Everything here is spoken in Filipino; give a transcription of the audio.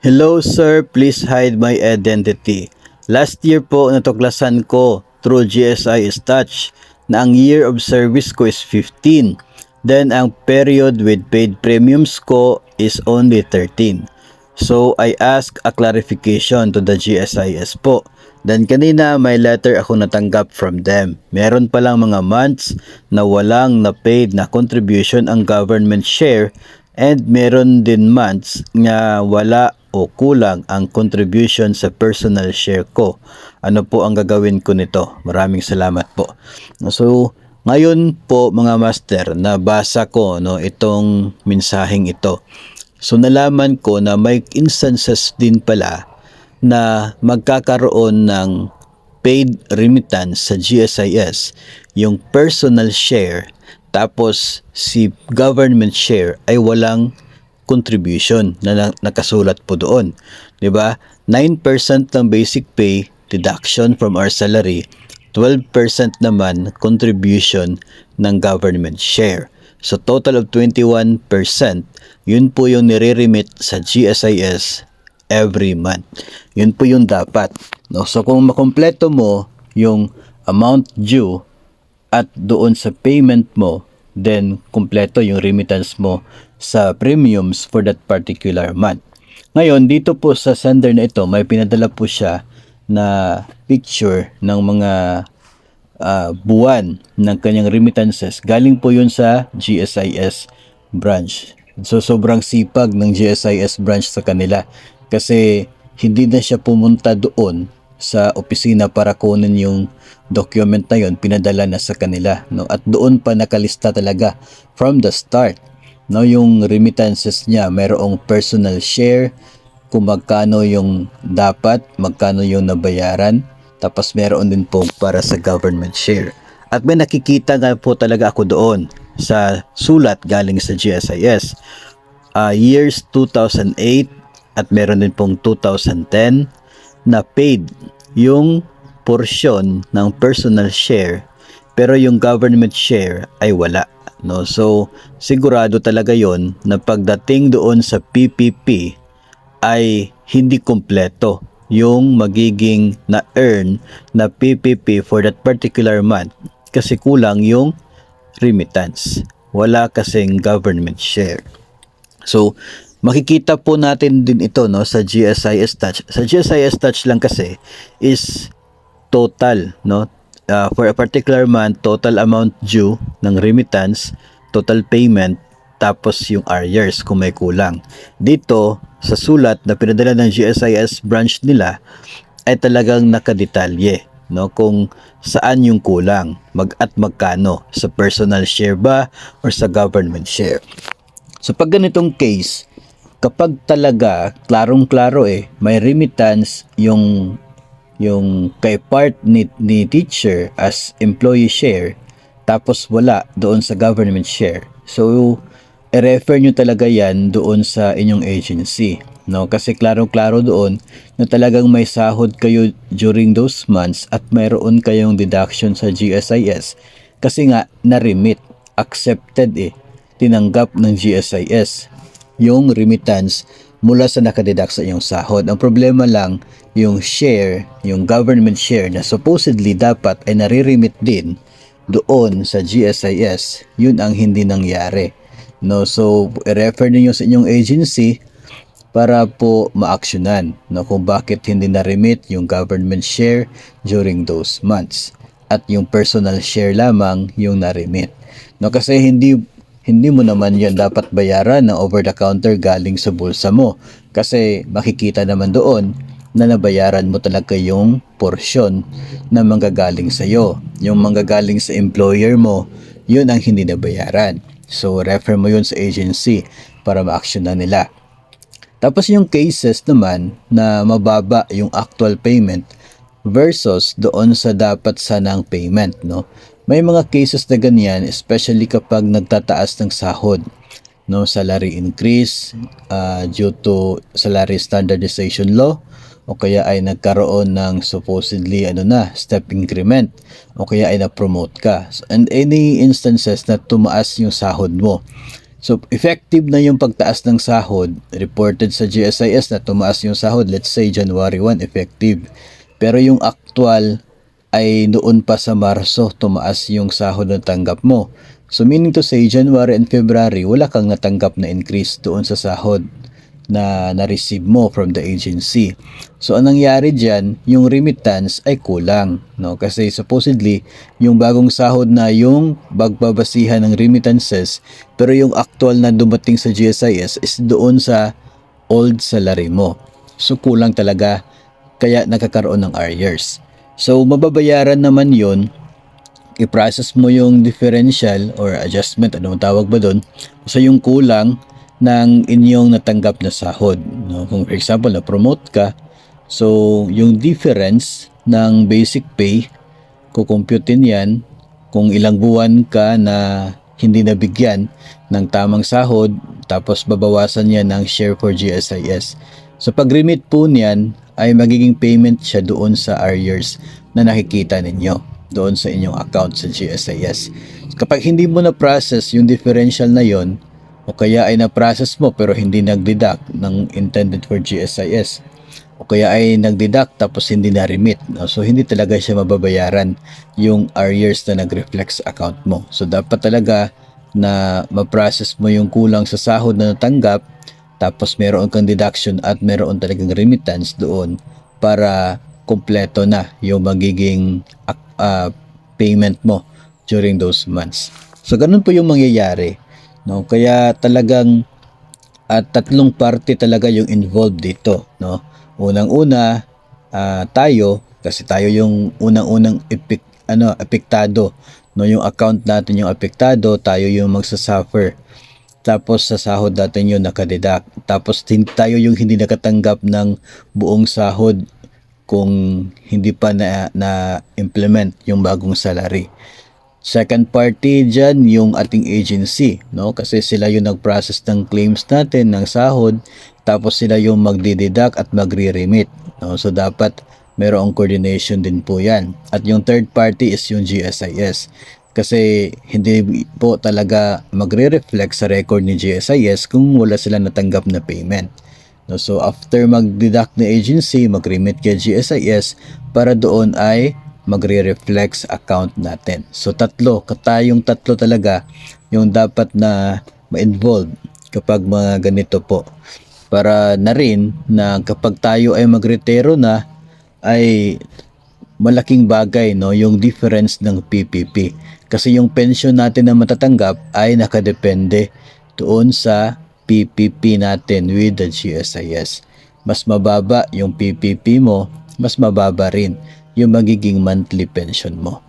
Hello sir, please hide my identity. Last year po natuklasan ko through GSIS Touch na ang year of service ko is 15. Then ang period with paid premiums ko is only 13. So I ask a clarification to the GSIS po. Then kanina may letter ako natanggap from them. Meron palang mga months na walang na paid na contribution ang government share and meron din months na wala o kulang ang contribution sa personal share ko. Ano po ang gagawin ko nito? Maraming salamat po. So, ngayon po mga master, nabasa ko itong mensaheng ito. So, nalaman ko na may instances din pala na magkakaroon ng paid remittance sa GSIS, yung personal share, tapos si government share ay walang contribution na nakasulat po doon. 'Di ba? 9% ng basic pay deduction from our salary, 12% naman contribution ng government share. So total of 21%, yun po yung nire-remit sa GSIS every month. Yun po yung dapat. No? So kung makumpleto mo yung amount due at doon sa payment mo, then kumpleto yung remittance mo sa premiums for that particular month. Ngayon, dito po sa sender na ito, may pinadala po siya na picture ng mga buwan ng kanyang remittances. Galing po yun sa GSIS branch. So sobrang sipag ng GSIS branch sa kanila kasi hindi na siya pumunta doon sa opisina para kunin yung document na yon, pinadala na sa kanila, no? At doon pa nakalista talaga from the start, no? Yung remittances niya, mayroong personal share, kung magkano yung dapat, magkano yung nabayaran, tapos meron din po para sa government share. At may nakikita nga po talaga ako doon sa sulat galing sa GSIS. Years 2008 at meron din pong 2010 na paid yung porsyon ng personal share pero yung government share ay wala, no? So sigurado talaga yon na pagdating doon sa PPP ay hindi kompleto yung magiging na-earn na PPP for that particular month kasi kulang yung remittance. Wala kasing government share. So, makikita po natin din ito sa GSIS Touch. Sa GSIS Touch lang kasi is total, for a particular month, total amount due ng remittance, total payment, tapos yung arrears kung may kulang. Dito, sa sulat na pinadala ng GSIS branch nila, ay talagang nakadetalye, kung saan yung kulang, at magkano, sa personal share ba or sa government share. So pag ganitong case, kapag talaga klarong-klaro may remittance yung kay part ni teacher as employee share, tapos wala doon sa government share. So i-refer nyo talaga yan doon sa inyong agency, kasi klarong-klaro doon na talagang may sahod kayo during those months at mayroon kayong deduction sa GSIS kasi nga na-remit, accepted tinanggap ng GSIS yung remittance mula sa nakadeduct sa iyong sahod. Ang problema lang, yung share, yung government share na supposedly dapat ay nare-remit din doon sa GSIS, yun ang hindi nangyari. So i-refer niyo sa inyong agency para po ma-actionan kung bakit hindi na-remit yung government share during those months at yung personal share lamang yung na-remit. Kasi hindi mo naman yan dapat bayaran ng over-the-counter galing sa bulsa mo kasi makikita naman doon na nabayaran mo talaga yung porsyon na manggagaling sa iyo. Yung manggagaling sa employer mo, yun ang hindi nabayaran. So refer mo yun sa agency para ma-actionan nila. Tapos yung cases naman na mababa yung actual payment versus doon sa dapat sanang payment, May mga cases na ganyan, especially kapag nagtataas ng sahod, salary increase due to salary standardization law, o kaya ay nagkaroon ng supposedly step increment, o kaya ay na-promote ka. And any instances na tumaas yung sahod mo, So, effective na yung pagtaas ng sahod, reported sa GSIS na tumaas yung sahod, let's say January 1, effective. Pero yung actual ay noon pa sa Marso, tumaas yung sahod na tanggap mo. So, meaning to say, January and February, wala kang natanggap na increase doon sa sahod na na-receive mo from the agency. So, anong nangyari dyan, yung remittance ay kulang. No? Kasi supposedly, yung bagong sahod na yung bagbabasihan ng remittances, pero yung actual na dumating sa GSIS is doon sa old salary mo. So, kulang talaga. Kaya nakakaroon ng arrears. So, mababayaran naman yon, i-process mo yung differential or adjustment, anong tawag ba doon? So, yung kulang ng inyong natanggap na sahod. No? Kung for example, na-promote ka, so yung difference ng basic pay, kukumputin yan kung ilang buwan ka na hindi nabigyan ng tamang sahod, tapos babawasan yan ng share for GSIS. So pag-remit po niyan, ay magiging payment siya doon sa arrears na nakikita ninyo doon sa inyong account sa GSIS. Kapag hindi mo na-process yung differential na yon, o kaya ay na-process mo pero hindi nag-deduct ng intended for GSIS, o kaya ay nag-deduct tapos hindi na-remit, no? So hindi talaga siya mababayaran yung arrears na nag-reflect sa account mo. So dapat talaga na ma-process mo yung kulang sa sahod na natanggap, tapos meron kang deduction at meron talagang remittance doon para kompleto na yung magiging payment mo during those months. So ganun po yung mangyayari. No, kaya talagang tatlong party talaga yung involved dito, no. Unang-una, tayo, kasi tayo yung unang-unang apektado, no, yung account natin yung apektado, tayo yung magsasuffer. Tapos sa sahod natin yung nakadeduct. Tapos tayo yung hindi nakatanggap ng buong sahod kung hindi pa na implement yung bagong salary. Second party dyan, yung ating agency, no? Kasi sila yung nag-process ng claims natin, ng sahod, tapos sila yung magdideduct at magre-remit, no? So, dapat mayroong coordination din po yan. At yung third party is yung GSIS. Kasi hindi po talaga magre-reflect sa record ni GSIS kung wala sila natanggap na payment. No? So, after mag-deduct na agency, mag-remit kay GSIS para doon ay magre-reflect sa account natin. So tayong tatlo talaga yung dapat na ma-involve kapag mga ganito po. Para na rin na kapag tayo ay magretiro na, ay malaking bagay, no, yung difference ng PPP. Kasi yung pension natin na matatanggap ay nakadepende doon sa PPP natin with the GSIS. Mas mababa yung PPP mo, mas mababa rin yung magiging monthly pension mo.